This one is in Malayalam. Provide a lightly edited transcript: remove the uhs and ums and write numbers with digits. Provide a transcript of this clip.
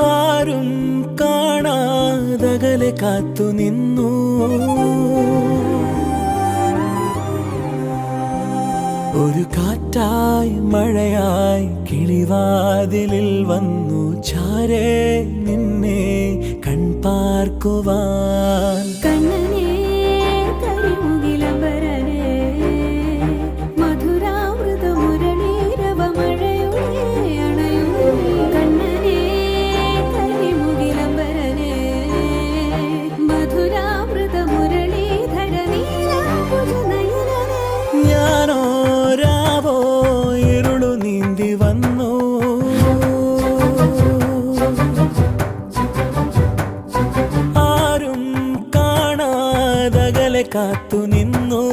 ആരും കാണാതകലെ കാത്തു നിന്നു. ഒരു കാറ്റായി മഴയായി കിളിവാതിലിൽ വന്നു ചാരേ നിന്നെ കൺപാർക്കുവാൻ. ഞാനോരാവോ ഇരുളു നീന്തി വന്നു. ആരും കാണാതകലെ കാത്തു നിന്നു.